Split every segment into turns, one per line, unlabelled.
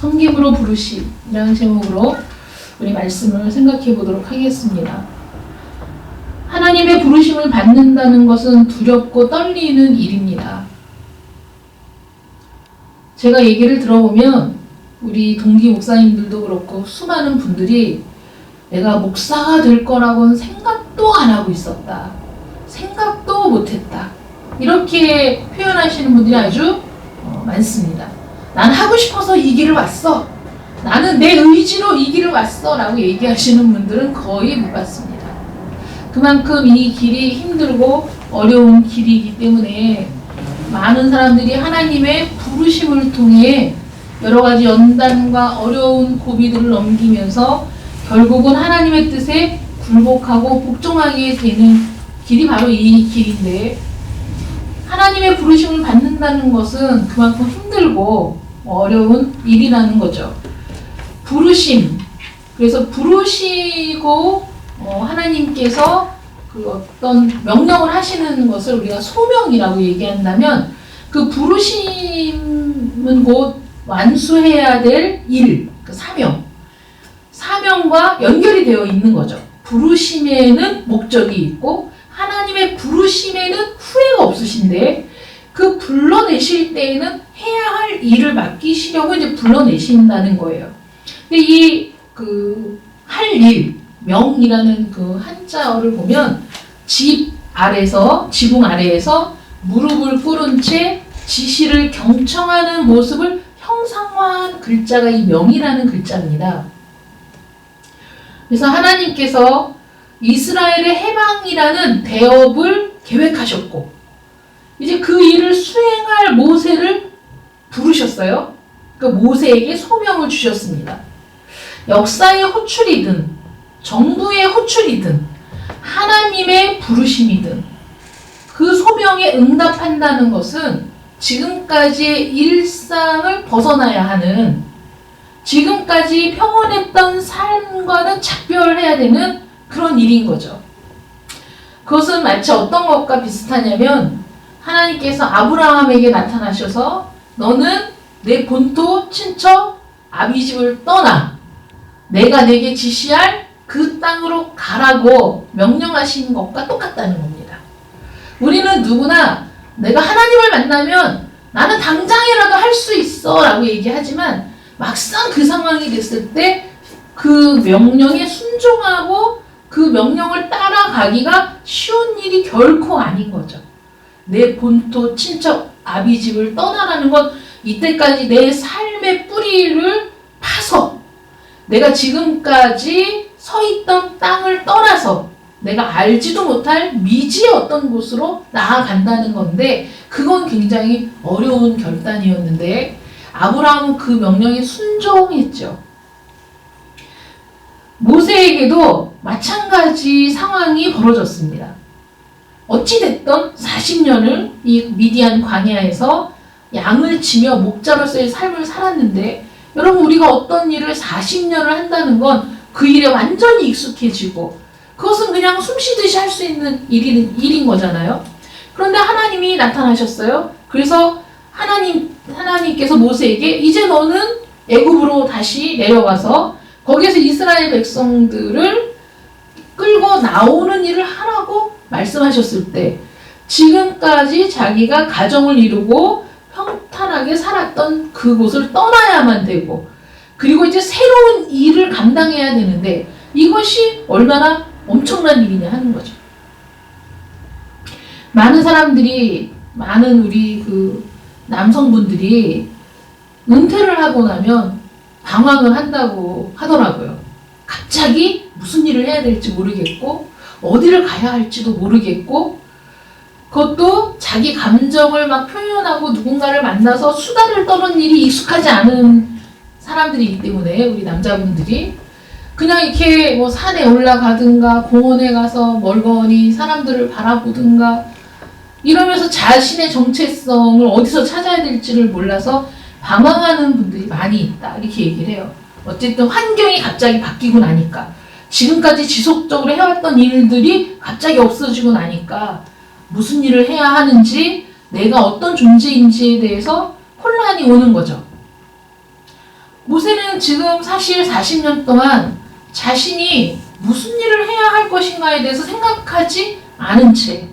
섬김으로 부르심이라는 제목으로 우리 말씀을 생각해 보도록 하겠습니다. 하나님의 부르심을 받는다는 것은 두렵고 떨리는 일입니다. 제가 얘기를 들어보면 우리 동기 목사님들도 그렇고 수많은 분들이 내가 목사가 될 거라고는 생각도 안 하고 있었다. 생각도 못했다. 이렇게 표현하시는 분들이 아주 많습니다. 난 하고 싶어서 이 길을 왔어. 나는 내 의지로 이 길을 왔어. 라고 얘기하시는 분들은 거의 못 봤습니다. 그만큼 이 길이 힘들고 어려운 길이기 때문에 많은 사람들이 하나님의 부르심을 통해 여러 가지 연단과 어려운 고비들을 넘기면서 결국은 하나님의 뜻에 굴복하고 복종하게 되는 길이 바로 이 길인데, 하나님의 부르심을 받는다는 것은 그만큼 힘들고 어려운 일이라는 거죠. 부르심, 그래서 부르시고 하나님께서 그 어떤 명령을 하시는 것을 우리가 소명이라고 얘기한다면, 그 부르심은 곧 완수해야 될 일, 그 사명과 연결이 되어 있는 거죠. 부르심에는 목적이 있고 하나님의 부르심에는 후회가 없으신데, 그 불러내실 때에는 해야 할 일을 맡기시려고 이제 불러내신다는 거예요. 근데 이 할 일, 명이라는 그 한자어를 보면 지붕 아래에서 무릎을 꿇은 채 지시를 경청하는 모습을 형상화한 글자가 이 명이라는 글자입니다. 그래서 하나님께서 이스라엘의 해방이라는 대업을 계획하셨고, 이제 그 일을 수행할 모세를 부르셨어요. 그 모세에게 소명을 주셨습니다. 역사의 호출이든 정부의 호출이든 하나님의 부르심이든 그 소명에 응답한다는 것은 지금까지의 일상을 벗어나야 하는, 지금까지 평온했던 삶과는 작별해야 되는 그런 일인 거죠. 그것은 마치 어떤 것과 비슷하냐면, 하나님께서 아브라함에게 나타나셔서 너는 내 본토 친척 아비집을 떠나 내가 내게 지시할 그 땅으로 가라고 명령하신 것과 똑같다는 겁니다. 우리는 누구나 내가 하나님을 만나면 나는 당장이라도 할 수 있어 라고 얘기하지만, 막상 그 상황이 됐을 때 그 명령에 순종하고 그 명령을 따라가기가 쉬운 일이 결코 아닌 거죠. 내 본토 친척 아비집을 떠나라는 건 이때까지 내 삶의 뿌리를 파서 내가 지금까지 서 있던 땅을 떠나서 내가 알지도 못할 미지의 어떤 곳으로 나아간다는 건데, 그건 굉장히 어려운 결단이었는데 아브라함은 그 명령에 순종했죠. 모세에게도 마찬가지 상황이 벌어졌습니다. 어찌됐든 40년을 이 미디안 광야에서 양을 치며 목자로서의 삶을 살았는데, 여러분, 우리가 어떤 일을 40년을 한다는 건 그 일에 완전히 익숙해지고 그것은 그냥 숨쉬듯이 할 수 있는 일인 거잖아요. 그런데 하나님이 나타나셨어요. 그래서 하나님께서 모세에게 이제 너는 애굽으로 다시 내려가서 거기에서 이스라엘 백성들을 끌고 나오는 일을 하라고 말씀하셨을 때, 지금까지 자기가 가정을 이루고 평탄하게 살았던 그곳을 떠나야만 되고, 그리고 이제 새로운 일을 감당해야 되는데 이것이 얼마나 엄청난 일이냐 하는 거죠. 많은 우리 남성분들이 은퇴를 하고 나면 방황을 한다고 하더라고요. 갑자기 무슨 일을 해야 될지 모르겠고 어디를 가야 할지도 모르겠고, 그것도 자기 감정을 막 표현하고 누군가를 만나서 수다를 떠는 일이 익숙하지 않은 사람들이기 때문에, 우리 남자분들이 그냥 이렇게 뭐 산에 올라가든가 공원에 가서 멀거니 사람들을 바라보든가 이러면서 자신의 정체성을 어디서 찾아야 될지를 몰라서 방황하는 분들이 많이 있다, 이렇게 얘기를 해요. 어쨌든 환경이 갑자기 바뀌고 나니까, 지금까지 지속적으로 해왔던 일들이 갑자기 없어지고 나니까 무슨 일을 해야 하는지, 내가 어떤 존재인지에 대해서 혼란이 오는 거죠. 모세는 지금 사실 40년 동안 자신이 무슨 일을 해야 할 것인가에 대해서 생각하지 않은 채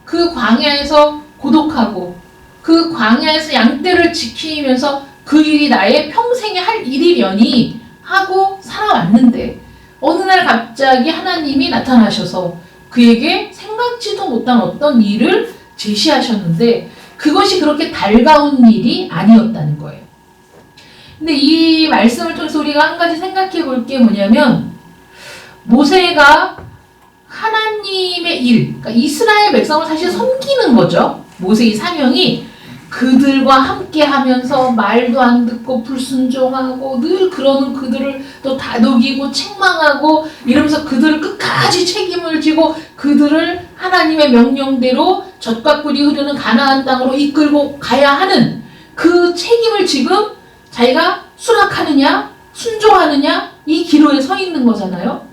그 광야에서 고독하고 그 광야에서 양떼를 지키면서 그 일이 나의 평생에 할 일이려니 하고 살아왔는데 어느 날 갑자기 하나님이 나타나셔서 그에게 생각지도 못한 어떤 일을 제시하셨는데 그것이 그렇게 달가운 일이 아니었다는 거예요. 근데 이 말씀을 통해서 우리가 한 가지 생각해 볼 게 뭐냐면 모세가 하나님의 일, 그러니까 이스라엘 백성을 사실 섬기는 거죠. 모세의 사명이 그들과 함께 하면서 말도 안 듣고 불순종하고 늘 그러는 그들을 또 다독이고 책망하고 이러면서 그들을 끝까지 책임을 지고 그들을 하나님의 명령대로 젖과 꿀이 흐르는 가나안 땅으로 이끌고 가야 하는 그 책임을 지금 자기가 수락하느냐 순종하느냐 이 기로에 서 있는 거잖아요.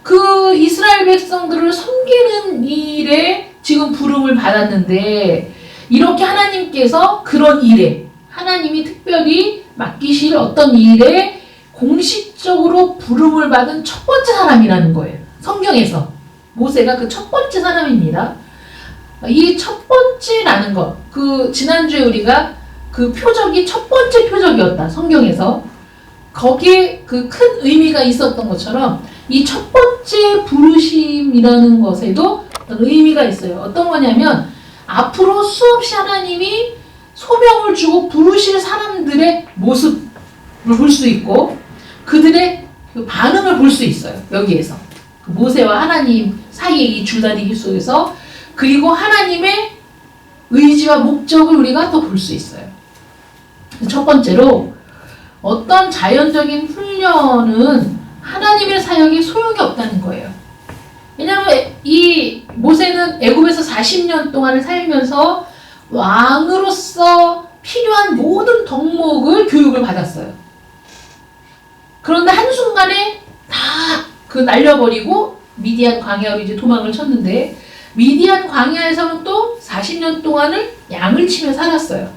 그 이스라엘 백성들을 섬기는 일에 지금 부름을 받았는데 이렇게 하나님께서 그런 일에 하나님이 특별히 맡기실 어떤 일에 공식적으로 부름을 받은 첫 번째 사람이라는 거예요. 성경에서 모세가 그 첫 번째 사람입니다. 이 첫 번째라는 것, 그 지난주에 우리가 그 표적이 첫 번째 표적이었다. 성경에서 거기에 그 큰 의미가 있었던 것처럼 이 첫 번째 부르심이라는 것에도 어떤 의미가 있어요. 어떤 거냐면 앞으로 수없이 하나님이 소명을 주고 부르실 사람들의 모습을 볼 수 있고 그들의 그 반응을 볼 수 있어요. 여기에서 그 모세와 하나님 사이의 이 줄다리기 속에서 그리고 하나님의 의지와 목적을 우리가 또 볼 수 있어요. 첫 번째로 어떤 자연적인 훈련은 하나님의 사역에 소용이 없다는 거예요. 왜냐하면 이 모세는 애굽에서 40년 동안을 살면서 왕으로서 필요한 모든 덕목을 교육을 받았어요. 그런데 한순간에 다 그 날려버리고 미디안 광야로 이제 도망을 쳤는데 미디안 광야에서는 또 40년 동안을 양을 치며 살았어요.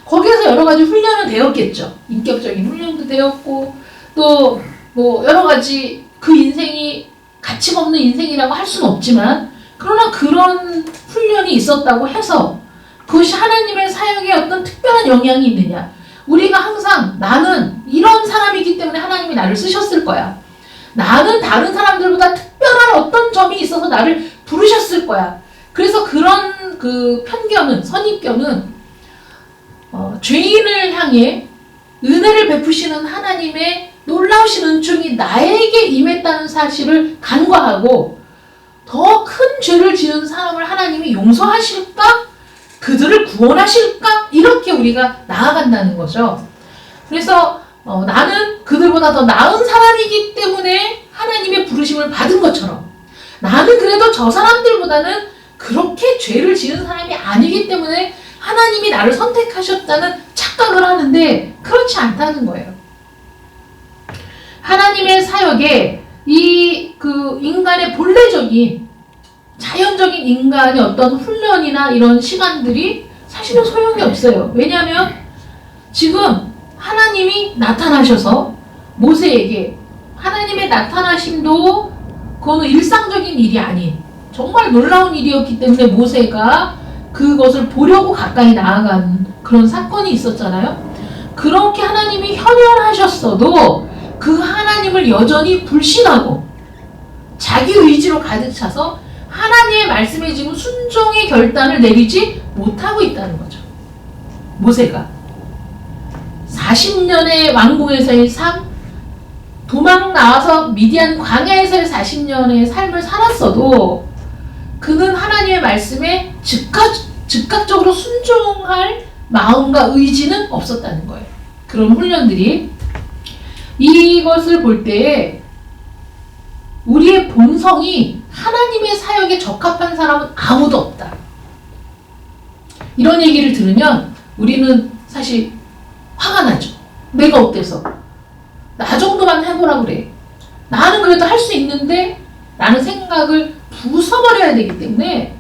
거기에서 여러 가지 훈련은 되었겠죠. 인격적인 훈련도 되었고 또 뭐 여러 가지 그 인생이 가치가 없는 인생이라고 할 수는 없지만 그러나 그런 훈련이 있었다고 해서 그것이 하나님의 사역에 어떤 특별한 영향이 있느냐. 우리가 항상 나는 이런 사람이기 때문에 하나님이 나를 쓰셨을 거야. 나는 다른 사람들보다 특별한 어떤 점이 있어서 나를 부르셨을 거야. 그래서 그런 그 편견은 선입견은 죄인을 향해 은혜를 베푸시는 하나님의 놀라우신 은총이 나에게 임했다는 사실을 간과하고 더 큰 죄를 지은 사람을 하나님이 용서하실까? 그들을 구원하실까? 이렇게 우리가 나아간다는 거죠. 그래서 나는 그들보다 더 나은 사람이기 때문에 하나님의 부르심을 받은 것처럼 나는 그래도 저 사람들보다는 그렇게 죄를 지은 사람이 아니기 때문에 하나님이 나를 선택하셨다는 착각을 하는데 그렇지 않다는 거예요. 하나님의 사역에 이 그 인간의 본래적인 자연적인 인간의 어떤 훈련이나 이런 시간들이 사실은 소용이 없어요. 왜냐하면 지금 하나님이 나타나셔서 모세에게 하나님의 나타나심도 그거는 일상적인 일이 아닌 정말 놀라운 일이었기 때문에 모세가 그것을 보려고 가까이 나아간 그런 사건이 있었잖아요. 그렇게 하나님이 현현하셨어도 그 하나님을 여전히 불신하고 자기 의지로 가득 차서 하나님의 말씀에 지금 순종의 결단을 내리지 못하고 있다는 거죠. 모세가 40년의 왕궁에서의 삶, 도망 나와서 미디안 광야에서의 40년의 삶을 살았어도 그는 하나님의 말씀에 즉각적으로 순종할 마음과 의지는 없었다는 거예요. 그런 훈련들이 이것을 볼 때에 우리의 본성이 하나님의 사역에 적합한 사람은 아무도 없다. 이런 얘기를 들으면 우리는 사실 화가 나죠. 내가 어때서? 나 정도만 해보라 그래. 나는 그래도 할 수 있는데 라는 생각을 부숴버려야 되기 때문에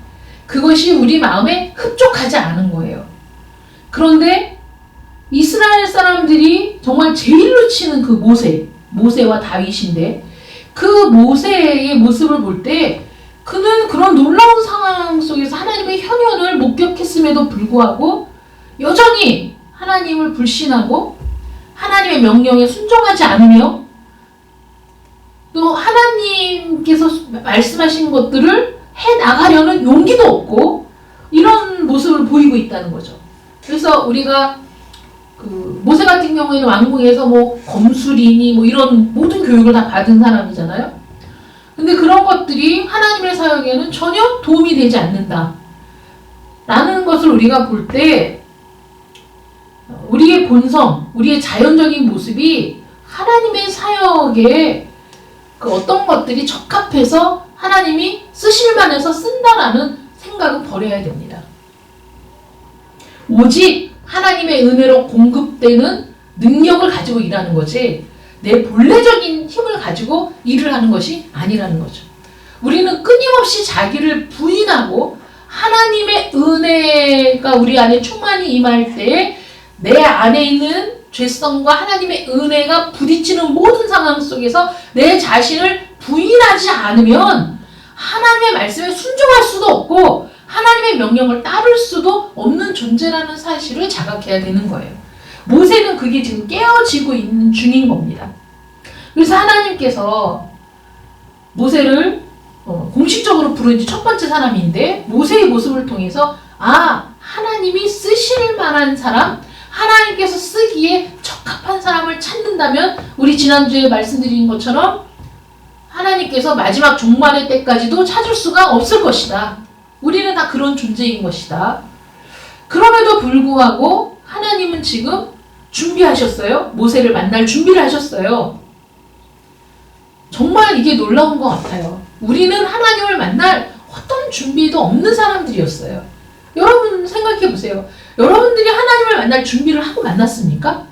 그것이 우리 마음에 흡족하지 않은 거예요. 그런데 이스라엘 사람들이 정말 제일로 치는 그 모세와 다윗인데 그 모세의 모습을 볼 때 그는 그런 놀라운 상황 속에서 하나님의 현현을 목격했음에도 불구하고 여전히 하나님을 불신하고 하나님의 명령에 순종하지 않으며 또 하나님께서 말씀하신 것들을 해나가려는 용기도 없고 이런 모습을 보이고 있다는 거죠. 그래서 우리가 그 모세 같은 경우에는 왕궁에서 뭐 검술이니 뭐 이런 모든 교육을 다 받은 사람이잖아요. 근데 그런 것들이 하나님의 사역에는 전혀 도움이 되지 않는다 라는 것을 우리가 볼 때 우리의 본성, 우리의 자연적인 모습이 하나님의 사역에 그 어떤 것들이 적합해서 하나님이 쓰실만해서 쓴다라는 생각은 버려야 됩니다. 오직 하나님의 은혜로 공급되는 능력을 가지고 일하는 거지 내 본래적인 힘을 가지고 일을 하는 것이 아니라는 거죠. 우리는 끊임없이 자기를 부인하고 하나님의 은혜가 우리 안에 충만히 임할 때에 내 안에 있는 죄성과 하나님의 은혜가 부딪히는 모든 상황 속에서 내 자신을 부인하지 않으면 하나님의 말씀에 순종할 수도 없고 하나님의 명령을 따를 수도 없는 존재라는 사실을 자각해야 되는 거예요. 모세는 그게 지금 깨어지고 있는 중인 겁니다. 그래서 하나님께서 모세를 공식적으로 부른 첫 번째 사람인데 모세의 모습을 통해서 하나님이 쓰실 만한 사람, 하나님께서 쓰기에 적합한 사람을 찾는다면 우리 지난주에 말씀드린 것처럼 하나님께서 마지막 종말의 때까지도 찾을 수가 없을 것이다. 우리는 다 그런 존재인 것이다. 그럼에도 불구하고 하나님은 지금 준비하셨어요. 모세를 만날 준비를 하셨어요. 정말 이게 놀라운 것 같아요. 우리는 하나님을 만날 어떤 준비도 없는 사람들이었어요. 여러분 생각해 보세요. 여러분들이 하나님을 만날 준비를 하고 만났습니까?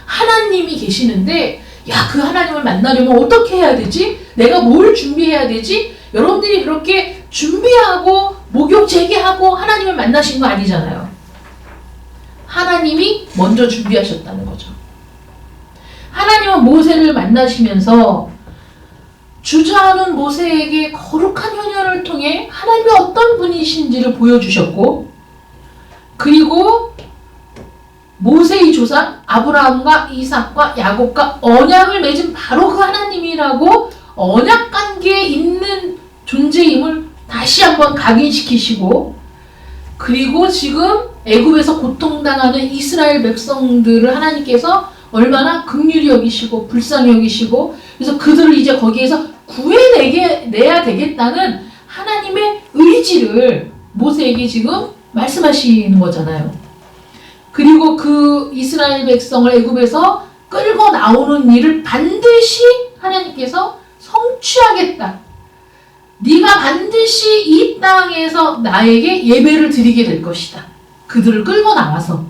하나님이 계시는데 그 하나님을 만나려면 어떻게 해야 되지? 내가 뭘 준비해야 되지? 여러분들이 그렇게 준비하고 목욕 재개하고 하나님을 만나신 거 아니잖아요. 하나님이 먼저 준비하셨다는 거죠. 하나님은 모세를 만나시면서 주저하는 모세에게 거룩한 현현을 통해 하나님이 어떤 분이신지를 보여주셨고 그리고 모세의 조상 아브라함과 이삭과 야곱과 언약을 맺은 바로 그 하나님이라고 언약 관계에 있는 존재임을 다시 한번 각인시키시고 그리고 지금 애굽에서 고통당하는 이스라엘 백성들을 하나님께서 얼마나 긍휼히 여기시고 불쌍히 여기시고 그래서 그들을 이제 거기에서 구해내야 되겠다는 하나님의 의지를 모세에게 지금 말씀하시는 거잖아요. 그리고 그 이스라엘 백성을 애굽에서 끌고 나오는 일을 반드시 하나님께서 성취하겠다. 네가 반드시 이 땅에서 나에게 예배를 드리게 될 것이다. 그들을 끌고 나와서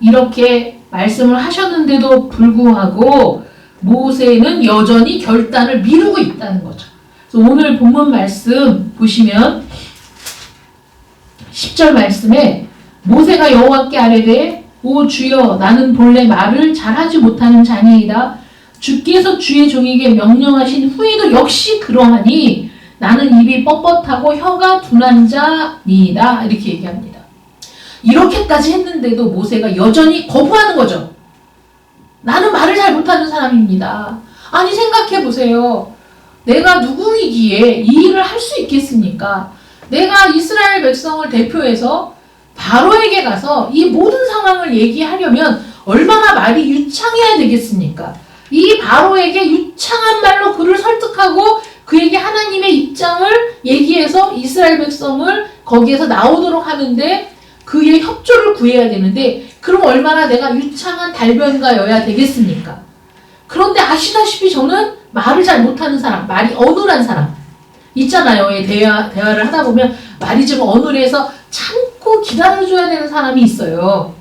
이렇게 말씀을 하셨는데도 불구하고 모세는 여전히 결단을 미루고 있다는 거죠. 그래서 오늘 본문 말씀 보시면 10절 말씀에 모세가 여호와께 아뢰되 오 주여 나는 본래 말을 잘하지 못하는 자니이다. 주께서 주의 종에게 명령하신 후에도 역시 그러하니 나는 입이 뻣뻣하고 혀가 둔한 자니이다. 이렇게 얘기합니다. 이렇게까지 했는데도 모세가 여전히 거부하는 거죠. 나는 말을 잘 못하는 사람입니다. 아니 생각해 보세요. 내가 누구이기에 이 일을 할 수 있겠습니까? 내가 이스라엘 백성을 대표해서 바로에게 가서 이 모든 상황을 얘기하려면 얼마나 말이 유창해야 되겠습니까? 이 바로에게 유창한 말로 그를 설득하고 그에게 하나님의 입장을 얘기해서 이스라엘 백성을 거기에서 나오도록 하는데 그의 협조를 구해야 되는데 그럼 얼마나 내가 유창한 달변가여야 되겠습니까? 그런데 아시다시피 저는 말을 잘 못하는 사람, 말이 어눌한 사람 있잖아요. 대화를 하다 보면 말이 좀 어눌해서 참고 기다려줘야 되는 사람이 있어요.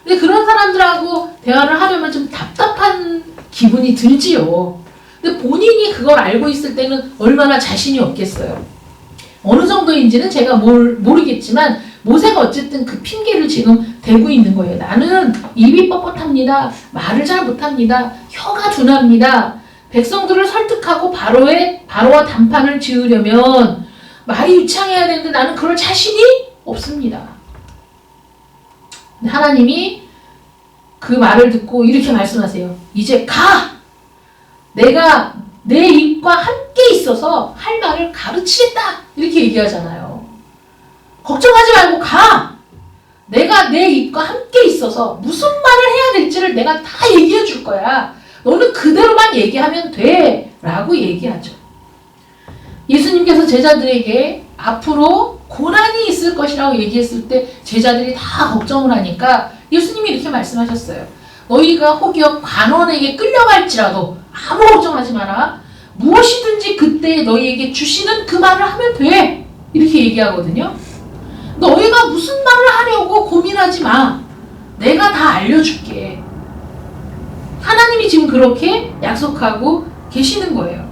근데 그런 사람들하고 대화를 하려면 좀 답답한 기분이 들지요. 근데 본인이 그걸 알고 있을 때는 얼마나 자신이 없겠어요. 어느 정도인지는 제가 모르겠지만 모세가 어쨌든 그 핑계를 지금 대고 있는 거예요. 나는 입이 뻣뻣합니다. 말을 잘 못합니다. 혀가 둔합니다. 백성들을 설득하고 바로와談판을 지으려면 말이 유창해야 되는데 나는 그럴 자신이 없습니다. 하나님이 그 말을 듣고 이렇게 말씀하세요. 이제 가! 내가 내 입과 함께 있어서 할 말을 가르치겠다! 이렇게 얘기하잖아요. 걱정하지 말고 가! 내가 내 입과 함께 있어서 무슨 말을 해야 될지를 내가 다 얘기해 줄 거야. 너는 그대로만 얘기하면 돼. 라고 얘기하죠. 예수님께서 제자들에게 앞으로 고난이 있을 것이라고 얘기했을 때 제자들이 다 걱정을 하니까 예수님이 이렇게 말씀하셨어요. 너희가 혹여 관원에게 끌려갈지라도 아무 걱정하지 마라. 무엇이든지 그때 너희에게 주시는 그 말을 하면 돼. 이렇게 얘기하거든요. 너희가 무슨 말을 하려고 고민하지 마. 내가 다 알려줄게. 하나님이 지금 그렇게 약속하고 계시는 거예요.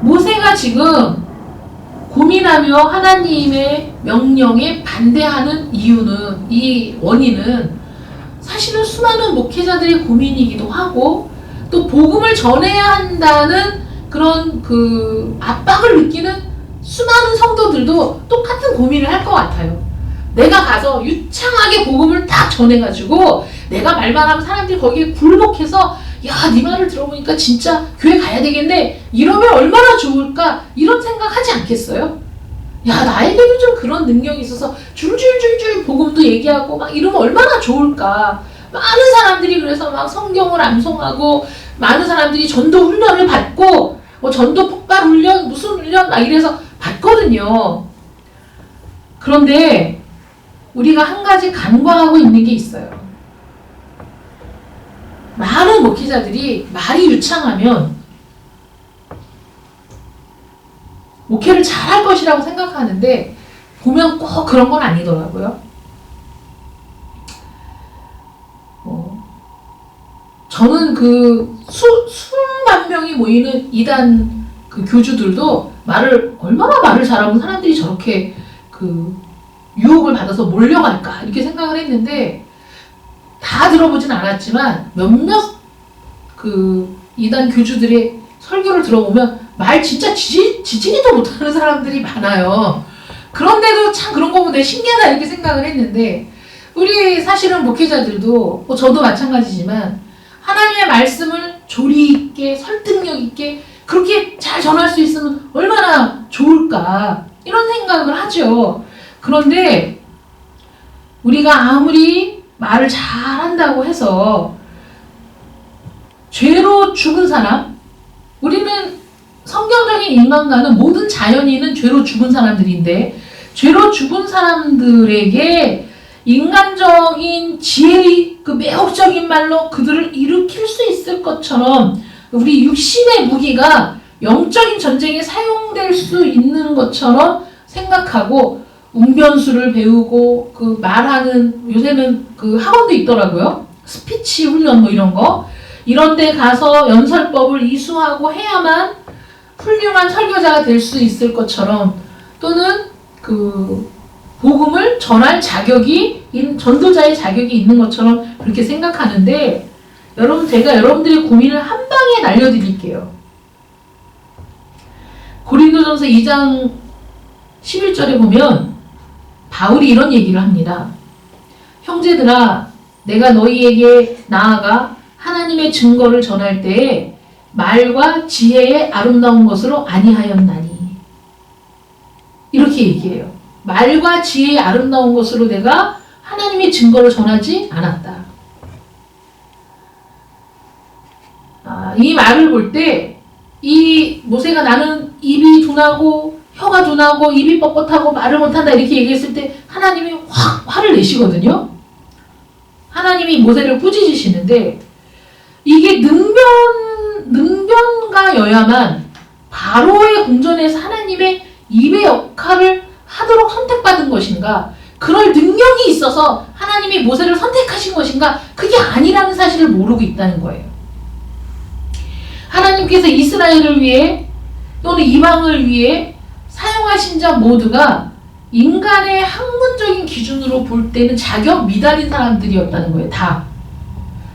모세가 지금 고민하며 하나님의 명령에 반대하는 이유는, 이 원인은 사실은 수많은 목회자들의 고민이기도 하고 또 복음을 전해야 한다는 그런 그 압박을 느끼는 수많은 성도들도 똑같은 고민을 할 것 같아요. 내가 가서 유창하게 복음을 딱 전해가지고 내가 말만 하면 사람들이 거기에 굴복해서 야, 네 말을 들어보니까 진짜 교회 가야 되겠네. 이러면 얼마나 좋을까? 이런 생각 하지 않겠어요? 야, 나에게도 좀 그런 능력이 있어서 줄줄줄줄 복음도 얘기하고 막 이러면 얼마나 좋을까? 많은 사람들이 그래서 막 성경을 암송하고 많은 사람들이 전도 훈련을 받고 뭐 전도 폭발 훈련, 무슨 훈련 막 이래서 받거든요. 그런데 우리가 한 가지 간과하고 있는 게 있어요. 많은 목회자들이 말이 유창하면 목회를 잘할 것이라고 생각하는데 보면 꼭 그런 건 아니더라고요. 저는 그 수만 명이 모이는 이단 그 교주들도 얼마나 말을 잘하면 사람들이 저렇게 그 유혹을 받아서 몰려갈까 이렇게 생각을 했는데 다 들어보진 않았지만 몇몇 그 이단 교주들의 설교를 들어보면 말 진짜 지지기도 못하는 사람들이 많아요. 그런데도 참 그런 거 보면 되게 신기하다 이렇게 생각을 했는데 우리 사실은 목회자들도 뭐 저도 마찬가지지만 하나님의 말씀을 조리 있게 설득력 있게 그렇게 잘 전할 수 있으면 얼마나 좋을까 이런 생각을 하죠. 그런데 우리가 아무리 말을 잘한다고 해서 죄로 죽은 사람, 우리는 성경적인 인간과는 모든 자연인은 죄로 죽은 사람들인데 죄로 죽은 사람들에게 인간적인 지혜의 그 매혹적인 말로 그들을 일으킬 수 있을 것처럼 우리 육신의 무기가 영적인 전쟁에 사용될 수 있는 것처럼 생각하고 웅변수를 배우고 그 말하는 요새는 그 학원도 있더라고요. 스피치 훈련 뭐 이런 거. 이런 데 가서 연설법을 이수하고 해야만 훌륭한 설교자가 될 수 있을 것처럼 또는 그 복음을 전할 자격이 전도자의 자격이 있는 것처럼 그렇게 생각하는데 여러분 제가 여러분들의 고민을 한 방에 날려드릴게요. 고린도전서 2장 11절에 보면 바울이 이런 얘기를 합니다. 형제들아 내가 너희에게 나아가 하나님의 증거를 전할 때에 말과 지혜의 아름다운 것으로 아니하였나니 이렇게 얘기해요. 말과 지혜의 아름다운 것으로 내가 하나님의 증거를 전하지 않았다. 이 말을 볼 때 이 모세가 나는 입이 둔하고 혀가 둔하고 입이 뻣뻣하고 말을 못한다 이렇게 얘기했을 때 하나님이 확 화를 내시거든요. 하나님이 모세를 꾸짖으시는데 이게 능변가여야만 바로의 궁전에서 하나님의 입의 역할을 하도록 선택받은 것인가 그럴 능력이 있어서 하나님이 모세를 선택하신 것인가 그게 아니라는 사실을 모르고 있다는 거예요. 하나님께서 이스라엘을 위해 또는 이방을 위해 사용하신 자 모두가 인간의 학문적인 기준으로 볼 때는 자격 미달인 사람들이었다는 거예요. 다.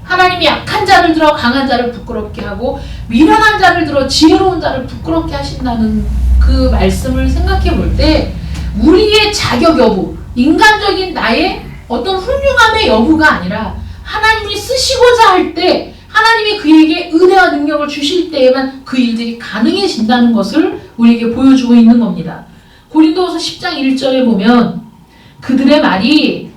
하나님이 약한 자를 들어 강한 자를 부끄럽게 하고 미련한 자를 들어 지혜로운 자를 부끄럽게 하신다는 그 말씀을 생각해 볼 때 우리의 자격 여부, 인간적인 나의 어떤 훌륭함의 여부가 아니라 하나님이 쓰시고자 할 때 하나님이 그에게 은혜와 능력을 주실 때에만 그 일들이 가능해진다는 것을 우리에게 보여주고 있는 겁니다. 고린도후서 10장 1절에 보면 그들의 말이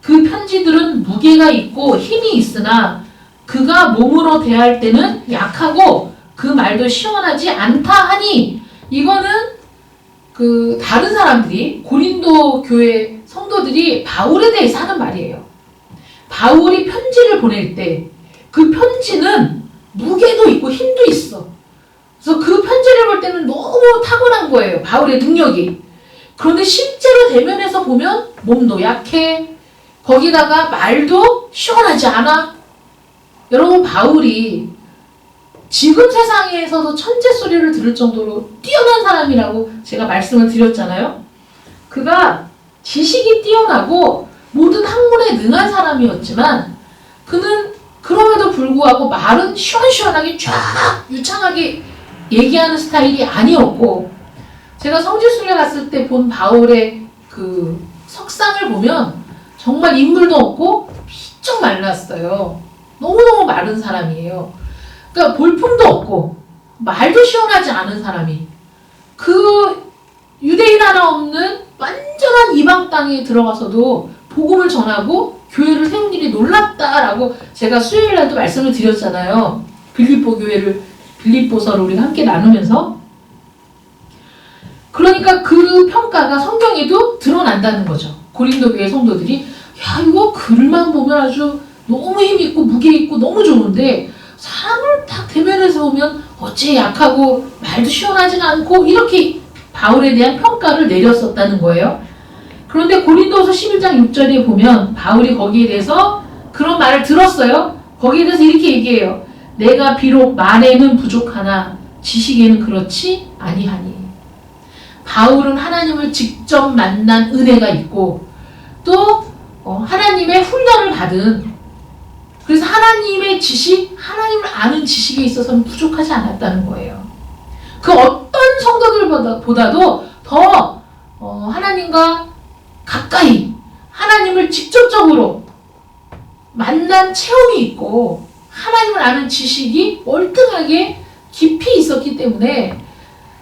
그 편지들은 무게가 있고 힘이 있으나 그가 몸으로 대할 때는 약하고 그 말도 시원하지 않다 하니 이거는 그 다른 사람들이 고린도 교회 성도들이 바울에 대해서 하는 말이에요. 바울이 편지를 보낼 때 그 편지는 무게도 있고 힘도 있어. 그래서 그 편지를 볼 때는 너무 탁월한 거예요. 바울의 능력이. 그런데 실제로 대면에서 보면 몸도 약해. 거기다가 말도 시원하지 않아. 여러분 바울이 지금 세상에서도 천재 소리를 들을 정도로 뛰어난 사람이라고 제가 말씀을 드렸잖아요. 그가 지식이 뛰어나고 모든 학문에 능한 사람이었지만 그는 그럼에도 불구하고 말은 시원시원하게 쫙 유창하게 얘기하는 스타일이 아니었고 제가 성지순례 갔을 때 본 바울의 그 석상을 보면 정말 인물도 없고 비쩍 말랐어요. 너무너무 마른 사람이에요. 그러니까 볼품도 없고 말도 시원하지 않은 사람이 그 유대인 하나 없는 완전한 이방 땅에 들어가서도 복음을 전하고 교회를 세운 일이 놀랍다라고 제가 수요일날도 말씀을 드렸잖아요. 빌립보서를 우리가 함께 나누면서 그러니까 그 평가가 성경에도 드러난다는 거죠. 고린도 교회 성도들이 야 이거 글만 보면 아주 너무 힘있고 무게있고 너무 좋은데 사람을 딱 대면에서 보면 어째 약하고 말도 시원하지가 않고 이렇게 바울에 대한 평가를 내렸었다는 거예요. 그런데 고린도후서 11장 6절에 보면 바울이 거기에 대해서 그런 말을 들었어요. 거기에 대해서 이렇게 얘기해요. 내가 비록 말에는 부족하나 지식에는 그렇지 아니하니. 바울은 하나님을 직접 만난 은혜가 있고 또 하나님의 훈련을 받은 그래서 하나님의 지식, 하나님을 아는 지식에 있어서는 부족하지 않았다는 거예요. 그 어떤 성도들보다도 더 하나님과 가까이 하나님을 직접적으로 만난 체험이 있고 하나님을 아는 지식이 월등하게 깊이 있었기 때문에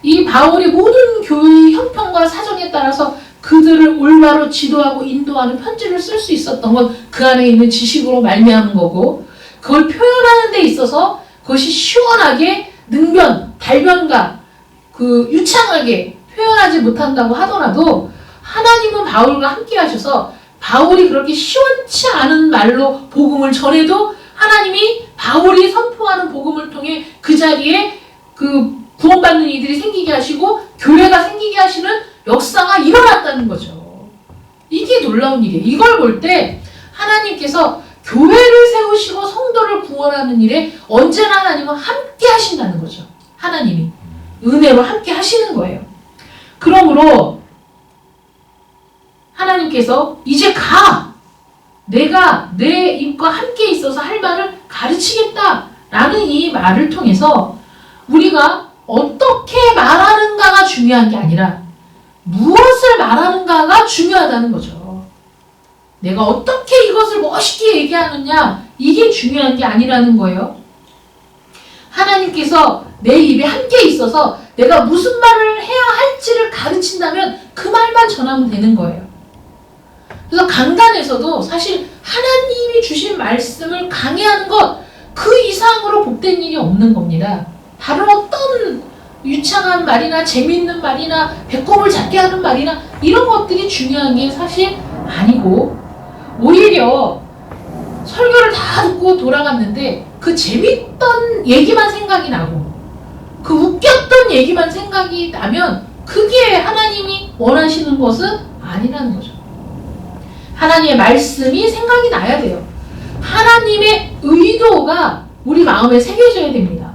이 바울이 모든 교회의 형편과 사정에 따라서 그들을 올바로 지도하고 인도하는 편지를 쓸 수 있었던 건 그 안에 있는 지식으로 말미암은 거고 그걸 표현하는 데 있어서 그것이 시원하게 능변, 달변과 그 유창하게 표현하지 못한다고 하더라도 하나님은 바울과 함께 하셔서 바울이 그렇게 시원치 않은 말로 복음을 전해도 하나님이 바울이 선포하는 복음을 통해 그 자리에 그 구원받는 이들이 생기게 하시고 교회가 생기게 하시는 역사가 일어났다는 거죠. 이게 놀라운 일이에요. 이걸 볼 때 하나님께서 교회를 세우시고 성도를 구원하는 일에 언제나 하나님은 함께 하신다는 거죠. 하나님이 은혜로 함께 하시는 거예요. 그러므로 하나님께서 이제 가! 내가 내 입과 함께 있어서 할 말을 가르치겠다 라는 이 말을 통해서 우리가 어떻게 말하는가가 중요한 게 아니라 무엇을 말하는가가 중요하다는 거죠. 내가 어떻게 이것을 멋있게 얘기하느냐 이게 중요한 게 아니라는 거예요. 하나님께서 내 입에 함께 있어서 내가 무슨 말을 해야 할지를 가르친다면 그 말만 전하면 되는 거예요. 그래서 강단에서도 사실 하나님이 주신 말씀을 강해하는 것 그 이상으로 복된 일이 없는 겁니다. 다른 어떤 유창한 말이나 재미있는 말이나 배꼽을 잡게 하는 말이나 이런 것들이 중요한 게 사실 아니고 오히려 설교를 다 듣고 돌아갔는데 그 재밌던 얘기만 생각이 나고 그 웃겼던 얘기만 생각이 나면 그게 하나님이 원하시는 것은 아니라는 거죠. 하나님의 말씀이 생각이 나야 돼요. 하나님의 의도가 우리 마음에 새겨져야 됩니다.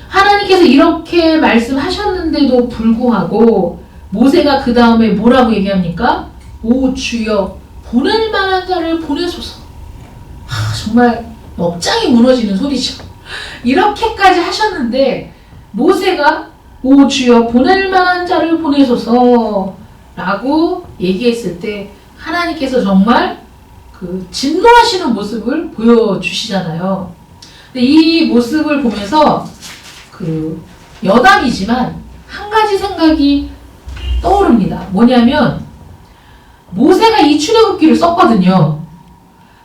하나님께서 이렇게 말씀하셨는데도 불구하고 모세가 그 다음에 뭐라고 얘기합니까? 오 주여 보낼 만한 자를 보내소서. 정말 억장이 무너지는 소리죠. 이렇게까지 하셨는데 모세가 오 주여 보낼 만한 자를 보내소서 라고 얘기했을 때 하나님께서 정말 그 진노하시는 모습을 보여주시잖아요. 근데 이 모습을 보면서 그 여담이지만 한 가지 생각이 떠오릅니다. 뭐냐면 모세가 이 출애굽기를 썼거든요.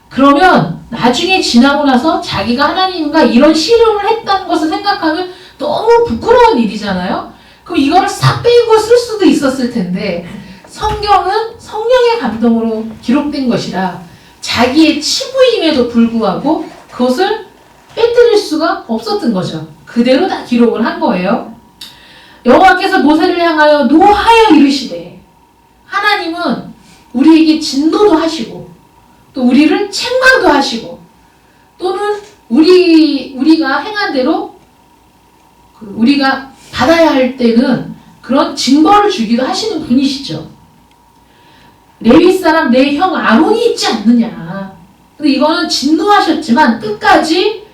그러면 나중에 지나고 나서 자기가 하나님과 이런 씨름을 했다는 것을 생각하면 너무 부끄러운 일이잖아요. 그럼 이거를 싹 빼고 쓸 수도 있었을 텐데 성경은 성령의 감동으로 기록된 것이라 자기의 치부임에도 불구하고 그것을 빼뜨릴 수가 없었던 거죠. 그대로 다 기록을 한 거예요. 여호와께서 모세를 향하여 노하여 이르시되, 하나님은 우리에게 진노도 하시고 또 우리를 책망도 하시고 또는 우리가 행한 대로 우리가 받아야 할 때는 그런 징벌을 주기도 하시는 분이시죠. 레위 사람 내 형 아론이 있지 않느냐. 근데 이거는 진노하셨지만 끝까지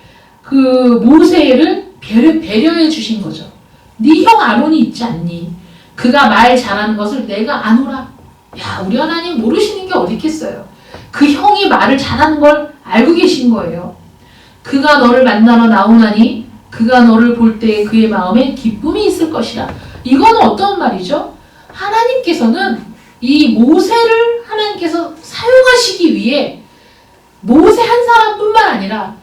그 모세를 배려해 주신 거죠. 네 형 아론이 있지 않니? 그가 말 잘하는 것을 내가 아노라. 야, 우리 하나님 모르시는 게 어디 있겠어요. 그 형이 말을 잘하는 걸 알고 계신 거예요. 그가 너를 만나러 나오나니 그가 너를 볼 때 그의 마음에 기쁨이 있을 것이라. 이건 어떤 말이죠? 하나님께서는 이 모세를 하나님께서 사용하시기 위해 모세 한 사람뿐만 아니라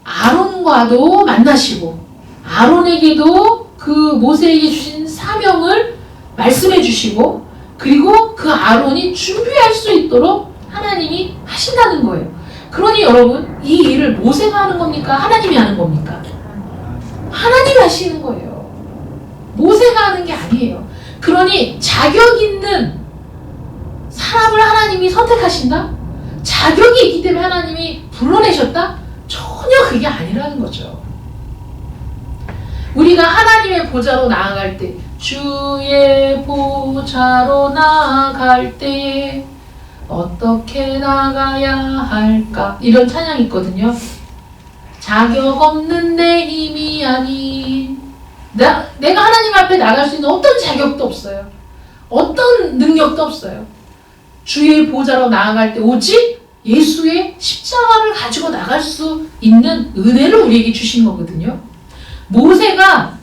아론과도 만나시고 아론에게도 그 모세에게 주신 사명을 말씀해 주시고 그리고 그 아론이 준비할 수 있도록 하나님이 하신다는 거예요. 그러니 여러분, 이 일을 모세가 하는 겁니까? 하나님이 하는 겁니까? 하나님이 하시는 거예요. 모세가 하는 게 아니에요. 그러니 자격 있는 사람을 하나님이 선택하신다? 자격이 있기 때문에 하나님이 불러내셨다? 전혀 그게 아니라는 거죠. 우리가 하나님의 보좌로 나아갈 때, 주의 보좌로 나아갈 때 어떻게 나가야 할까? 이런 찬양이 있거든요. 자격 없는 내 힘이 아닌, 내가 하나님 앞에 나갈 수 있는 어떤 자격도 없어요. 어떤 능력도 없어요. 주의 보좌로 나아갈 때 오직 예수의 십자가를 가지고 나갈 수 있는 은혜를 우리에게 주신 거거든요. 모세가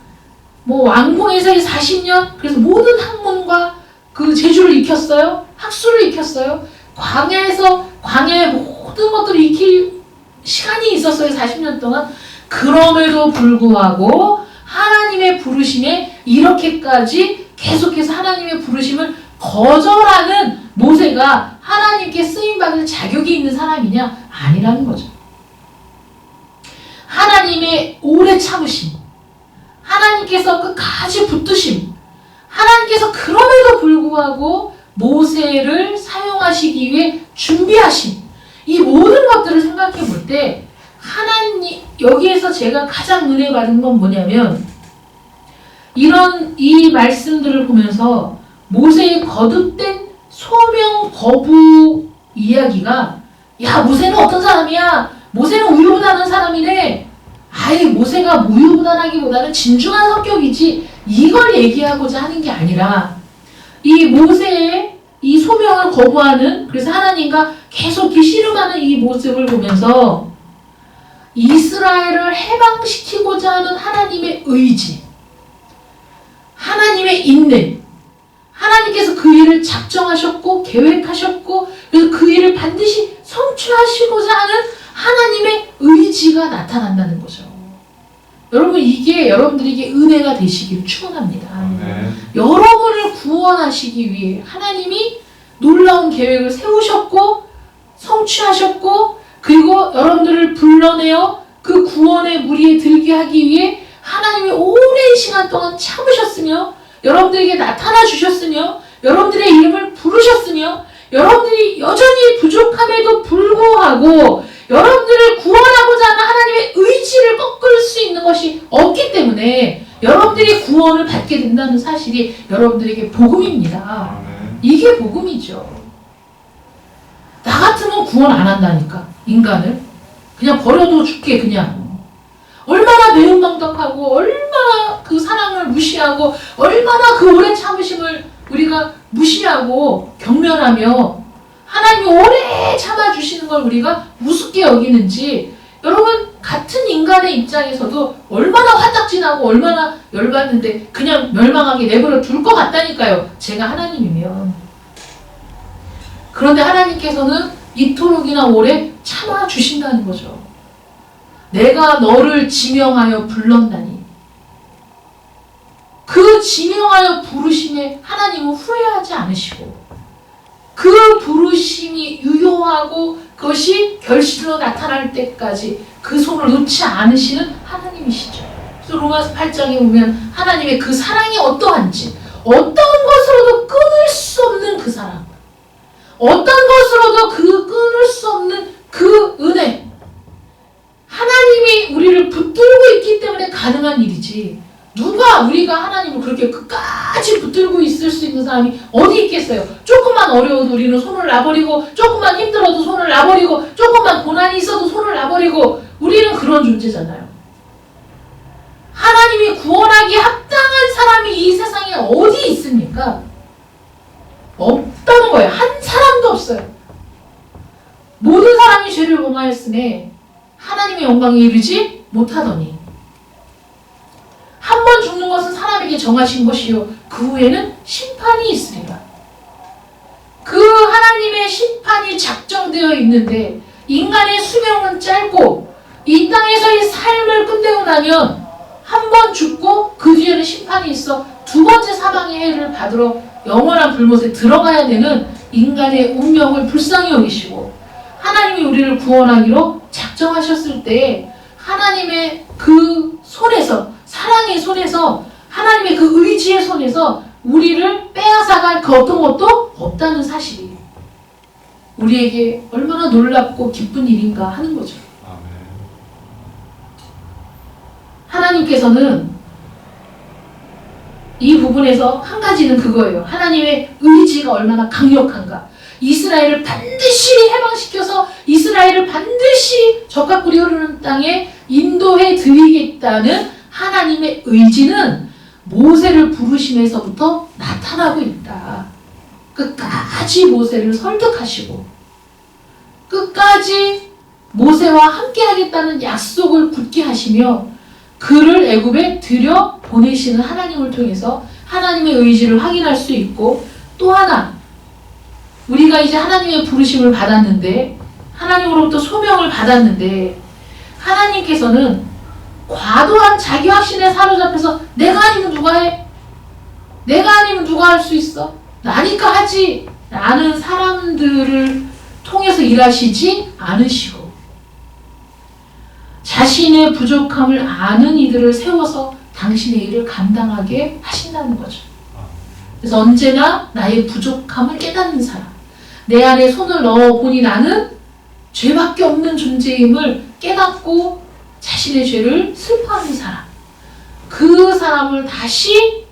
왕궁에서 40년, 그래서 모든 학문과 그 재주를 익혔어요. 학술을 익혔어요. 광야에 모든 것들을 익힐 시간이 있었어요. 40년 동안. 그럼에도 불구하고 하나님의 부르심에 이렇게까지 계속해서 하나님의 부르심을 거절하는 모세가 하나님께 쓰임받을 자격이 있는 사람이냐? 아니라는 거죠. 하나님의 오래 참으심, 하나님께서 끝까지 붙드심, 하나님께서 그럼에도 불구하고 모세를 사용하시기 위해 준비하심, 이 모든 것들을 생각해 볼 때 하나님, 여기에서 제가 가장 은혜 받은 건 뭐냐면 이 말씀들을 보면서 모세의 거듭된 소명 거부 이야기가, 야, 모세는 어떤 사람이야? 모세는 우유부단한 사람이래. 아예 모세가 우유부단하기보다는 진중한 성격이지, 이걸 얘기하고자 하는 게 아니라 이 모세의 이 소명을 거부하는, 그래서 하나님과 계속 씨름하는 이 모습을 보면서 이스라엘을 해방시키고자 하는 하나님의 의지, 하나님의 인내, 하나님께서 그 일을 작정하셨고 계획하셨고 그래서 그 일을 반드시 성취하시고자 하는 하나님의 의지가 나타난다는 거죠. 여러분, 이게 여러분들에게 은혜가 되시길 축원합니다. 여러분을 구원하시기 위해 하나님이 놀라운 계획을 세우셨고 성취하셨고 그리고 여러분들을 불러내어 그 구원의 무리에 들게 하기 위해 하나님이 오랜 시간 동안 참으셨으며 여러분들에게 나타나 주셨으며 여러분들의 이름을 부르셨으며 여러분들이 여전히 부족함에도 불구하고 여러분들을 구원하고자 하는 하나님의 의지를 꺾을 수 있는 것이 없기 때문에 여러분들이 구원을 구원을 받게 된다는 사실이 여러분들에게 복음입니다. 이게 복음이죠. 나 같으면 구원 안 한다니까. 인간을 그냥 버려도 죽게 그냥. 얼마나 배은망덕하고 얼마나 그 사랑을 무시하고 얼마나 그 오랜 참으심을 우리가 무시하고 경멸하며 하나님이 오래 참아주시는 걸 우리가 우습게 여기는지, 여러분 같은 인간의 입장에서도 얼마나 화딱지나고 얼마나 열받는데 그냥 멸망하게 내버려 둘 것 같다니까요. 제가 하나님이면. 그런데 하나님께서는 이토록이나 오래 참아주신다는 거죠. 내가 너를 지명하여 불렀나니. 그 지명하여 부르심에 하나님은 후회하지 않으시고, 그 부르심이 유효하고 그것이 결실로 나타날 때까지 그 손을 놓지 않으시는 하나님이시죠. 그래서 로마서 8장에 보면 하나님의 그 사랑이 어떠한지, 어떤 것으로도 끊을 수 없는 그 사랑, 어떤 것으로도 그 끊을 수 없는 그 은혜, 하나님이 우리를 붙들고 있기 때문에 가능한 일이지, 누가 우리가 하나님을 그렇게 끝까지 붙들고 있을 수 있는 사람이 어디 있겠어요? 조금만 어려워도 우리는 손을 놔버리고, 조금만 힘들어도 손을 놔버리고, 조금만 고난이 있어도 손을 놔버리고, 우리는 그런 존재잖아요. 하나님이 구원하기에 합당한 사람이 이 세상에 어디 있습니까? 없다는 거예요. 한 사람도 없어요. 모든 사람이 죄를 범하였으니 하나님의 영광에 이르지 못하더니, 한 번 죽는 것은 사람에게 정하신 것이요 그 후에는 심판이 있으리라. 그 하나님의 심판이 작정되어 있는데, 인간의 수명은 짧고 이 땅에서의 삶을 끝내고 나면 한 번 죽고 그 뒤에는 심판이 있어 두 번째 사망의 해를 받으러 영원한 불못에 들어가야 되는 인간의 운명을 불쌍히 여기시고, 하나님이 우리를 구원하기로 작정하셨을 때 하나님의 그 손에서, 사랑의 손에서, 하나님의 그 의지의 손에서 우리를 빼앗아갈 그 어떤 것도 없다는 사실이 우리에게 얼마나 놀랍고 기쁜 일인가 하는 거죠. 하나님께서는 이 부분에서 한 가지는 그거예요. 하나님의 의지가 얼마나 강력한가. 이스라엘을 반드시 해방시켜서 이스라엘을 반드시 젖과 꿀이 흐르는 땅에 인도해 드리겠다는 하나님의 의지는 모세를 부르심에서부터 나타나고 있다. 끝까지 모세를 설득하시고 끝까지 모세와 함께 하겠다는 약속을 굳게 하시며 그를 애굽에 들여 보내시는 하나님을 통해서 하나님의 의지를 확인할 수 있고, 또 하나, 우리가 이제 하나님의 부르심을 받았는데, 하나님으로부터 소명을 받았는데, 하나님께서는 과도한 자기 확신에 사로잡혀서 내가 아니면 누가 해? 내가 아니면 누가 할 수 있어? 나니까 하지! 라는 사람들을 통해서 일하시지 않으시고, 자신의 부족함을 아는 이들을 세워서 당신의 일을 감당하게 하신다는 거죠. 그래서 언제나 나의 부족함을 깨닫는 사람, 내 안에 손을 넣어보니 나는 죄밖에 없는 존재임을 깨닫고 자신의 죄를 슬퍼하는 사람, 그 사람을 다시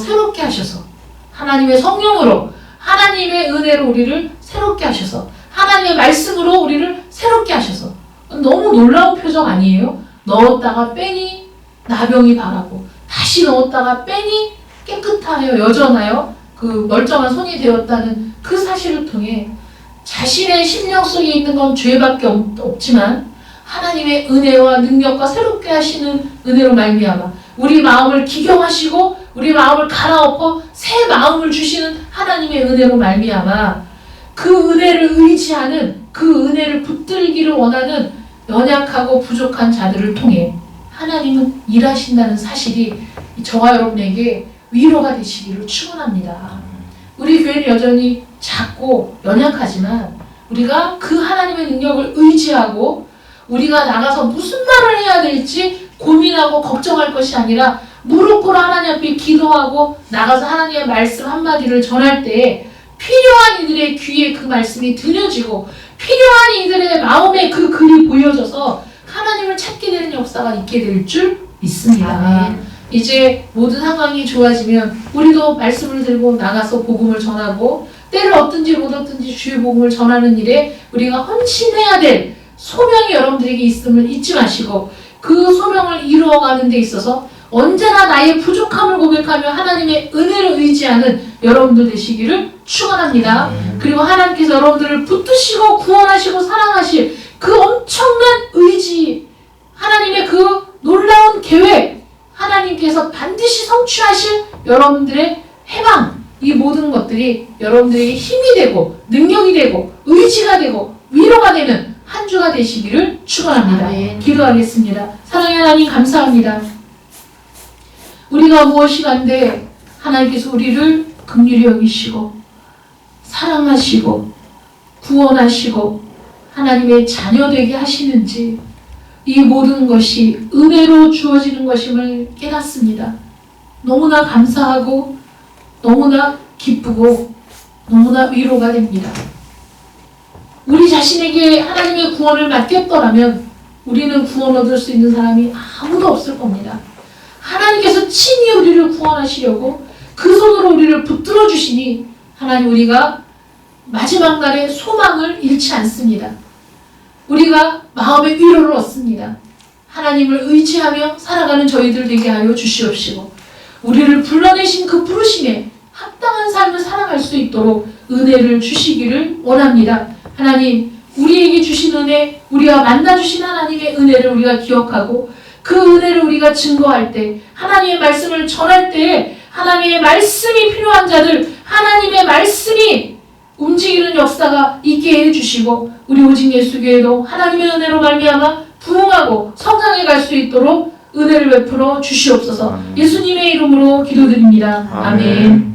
새롭게 하셔서 하나님의 성령으로, 하나님의 은혜로 우리를 새롭게 하셔서, 하나님의 말씀으로 우리를 새롭게 하셔서, 너무 놀라운 표정 아니에요? 넣었다가 빼니 나병이 바라고, 다시 넣었다가 빼니 깨끗하여 여전하여 그 멀쩡한 손이 되었다는 그 사실을 통해 자신의 심령 속에 있는 건 죄밖에 없지만 하나님의 은혜와 능력과 새롭게 하시는 은혜로 말미암아 우리 마음을 기경하시고 우리 마음을 갈아엎어 새 마음을 주시는 하나님의 은혜로 말미암아 그 은혜를 의지하는, 그 은혜를 붙들기를 원하는 연약하고 부족한 자들을 통해 하나님은 일하신다는 사실이 저와 여러분에게 위로가 되시기를 축원합니다. 우리 교회는 여전히 작고 연약하지만 우리가 그 하나님의 능력을 의지하고 우리가 나가서 무슨 말을 해야 될지 고민하고 걱정할 것이 아니라 무릎 꿇어 하나님 앞에 기도하고 나가서 하나님의 말씀 한마디를 전할 때에 필요한 이들의 귀에 그 말씀이 들려지고 필요한 이들의 마음에 그 글이 보여져서 하나님을 찾게 되는 역사가 있게 될 줄 믿습니다. 이제 모든 상황이 좋아지면 우리도 말씀을 들고 나가서 복음을 전하고 때를 얻든지 못 얻든지 주의 복음을 전하는 일에 우리가 헌신해야 될 소명이 여러분들에게 있음을 잊지 마시고 그 소명을 이루어가는 데 있어서 언제나 나의 부족함을 고백하며 하나님의 은혜를 의지하는 여러분들 되시기를 축원합니다. 그리고 하나님께서 여러분들을 붙드시고 구원하시고 사랑하실 그 엄청난 의지, 하나님의 그 놀라운 계획, 하나님께서 반드시 성취하실 여러분들의 해방, 이 모든 것들이 여러분들에게 힘이 되고 능력이 되고 의지가 되고 위로가 되는 한 주가 되시기를 축원합니다.
아멘.
기도하겠습니다. 사랑의 하나님 감사합니다. 우리가 무엇이간데 하나님께서 우리를 긍휼히 여기시고 사랑하시고 구원하시고 하나님의 자녀 되게 하시는지 이 모든 것이 은혜로 주어지는 것임을 깨닫습니다. 너무나 감사하고 너무나 기쁘고 너무나 위로가 됩니다. 우리 자신에게 하나님의 구원을 맡겼더라면 우리는 구원 얻을 수 있는 사람이 아무도 없을 겁니다. 하나님께서 친히 우리를 구원하시려고 그 손으로 우리를 붙들어 주시니 하나님 우리가 마지막 날에 소망을 잃지 않습니다. 우리가 마음의 위로를 얻습니다. 하나님을 의지하며 살아가는 저희들 되게 하여 주시옵시고 우리를 불러내신 그 부르심에 합당한 삶을 살아갈 수 있도록 은혜를 주시기를 원합니다. 하나님 우리에게 주신 은혜, 우리와 만나주신 하나님의 은혜를 우리가 기억하고 그 은혜를 우리가 증거할 때, 하나님의 말씀을 전할 때 하나님의 말씀이 필요한 자들, 하나님의 말씀이 움직이는 역사가 있게 해주시고 우리 오직 예수교회도 하나님의 은혜로 말미암아 부흥하고 성장해 갈 수 있도록 은혜를 베풀어 주시옵소서. 예수님의 이름으로 기도드립니다. 아멘.